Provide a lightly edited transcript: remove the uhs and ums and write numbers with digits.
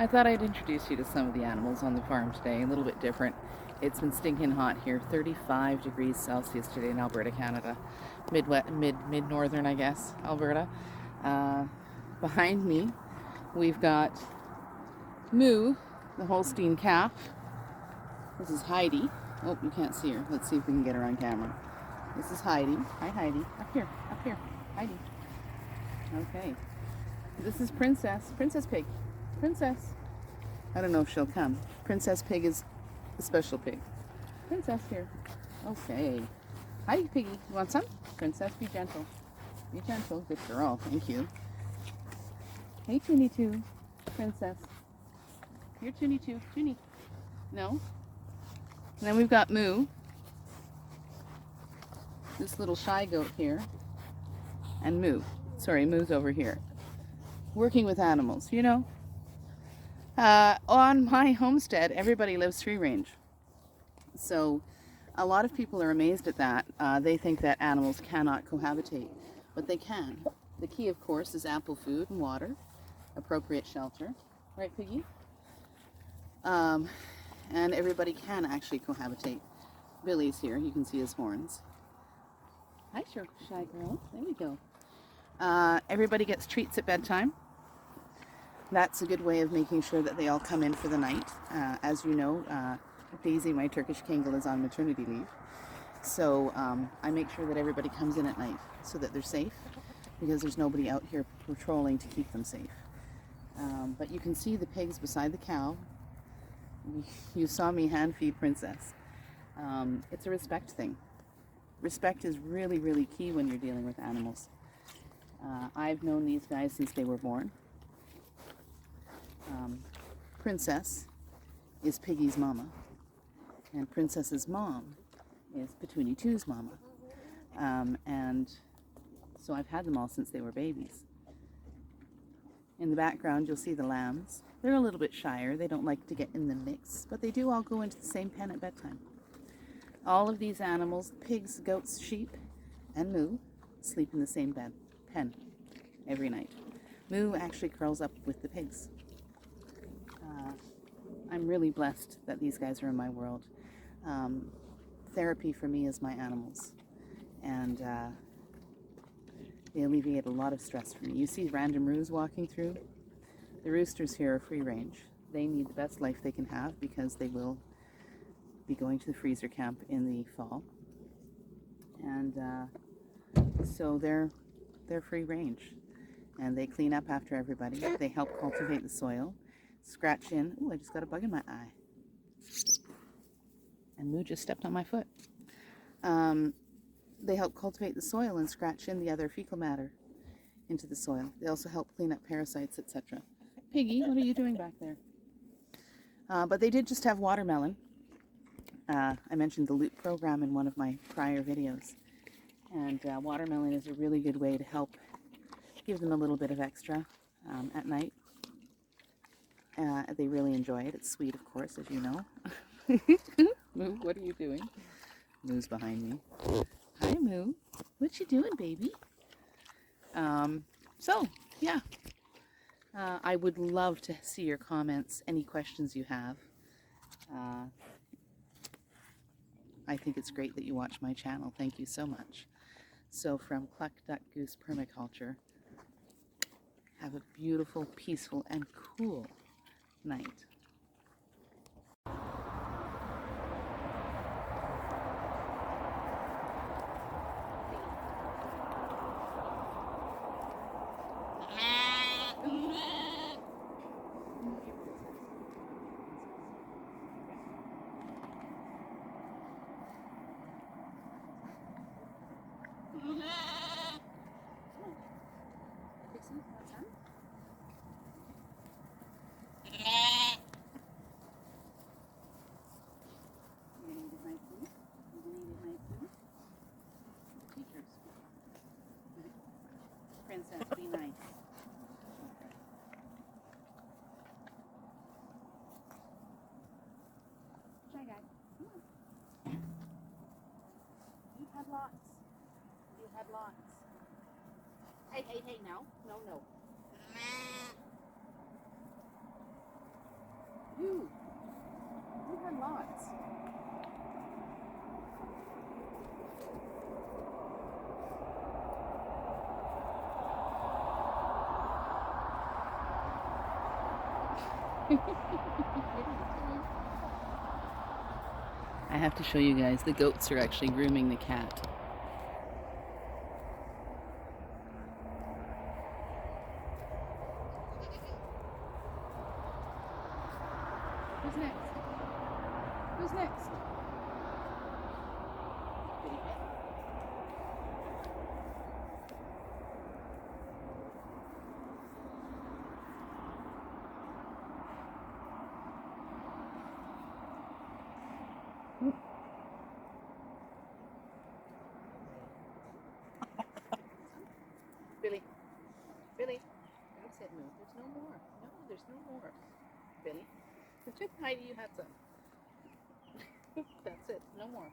I thought I'd introduce you to some of the animals on the farm today, a little bit different. It's been stinking hot here, 35 degrees Celsius today in Alberta, Canada. Mid-northern, I guess, Alberta. Behind me, we've got Moo, the Holstein calf. This is Heidi. Oh, you can't see her. Let's see if we can get her on camera. This is Heidi. Hi, Heidi. Up here, Heidi. Okay. This is Princess Pig. Princess. I don't know if she'll come. Princess Pig is a special pig. Princess here. Okay. Hi, Piggy. You want some? Princess, be gentle. Be gentle. Good girl. Thank you. Hey, Toonie Too. Princess. Here, Toonie Too. Toonie. No? And then we've got Moo. This little shy goat here. And Moo. Sorry, Moo's over here. Working with animals, you know. On my homestead, everybody lives free range. So a lot of people are amazed at that. They think that animals cannot cohabitate, but they can. The key, of course, is ample food and water, appropriate shelter. Right, Piggy? And everybody can actually cohabitate. Billy's here. You can see his horns. Hi, shy girl. There we go. Everybody gets treats at bedtime. That's a good way of making sure that they all come in for the night. As you know, Daisy, my Turkish Kangol, is on maternity leave. So I make sure that everybody comes in at night so that they're safe, because there's nobody out here patrolling to keep them safe. But you can see the pigs beside the cow. You saw me hand feed Princess. It's a respect thing. Respect is really, really key when you're dealing with animals. I've known these guys since they were born. Princess is Piggy's mama, and Princess's mom is Petoonie Two's mama. And so I've had them all since they were babies. In the background, you'll see the lambs. They're a little bit shyer. They don't like to get in the mix, but they do all go into the same pen at bedtime. All of these animals, pigs, goats, sheep, and Moo, sleep in the same pen every night. Moo actually curls up with the pigs. I'm really blessed that these guys are in my world. Therapy for me is my animals, and they alleviate a lot of stress for me. You see random roos walking through. The roosters here are free range. They need the best life they can have because they will be going to the freezer camp in the fall, and so they're free range, and they clean up after everybody. They help cultivate the soil. Scratch in. Ooh, I just got a bug in my eye. And Moo just stepped on my foot. They help cultivate the soil and scratch in the other fecal matter into the soil. They also help clean up parasites, etc. Piggy, what are you doing back there? But they did just have watermelon. I mentioned the Loop program in one of my prior videos. And watermelon is a really good way to help give them a little bit of extra at night. They really enjoy it. It's sweet, of course, as you know. Moo, what are you doing? Moo's behind me. Hi, Moo. What you doing, baby? So, yeah. I would love to see your comments, any questions you have. I think it's great that you watch my channel. Thank you so much. So, from Cluck Duck Goose Permaculture, have a beautiful, peaceful, and cool night. Princess, be nice. Shy guy, come on. You've had lots. You had lots. Hey, no. spots. I have to show you guys, the goats are actually grooming the cat. Who's next? Who's next? Billy, Billy, that's it, no, there's no more. No, there's no more. Billy, just hide, you had some. That's it, no more.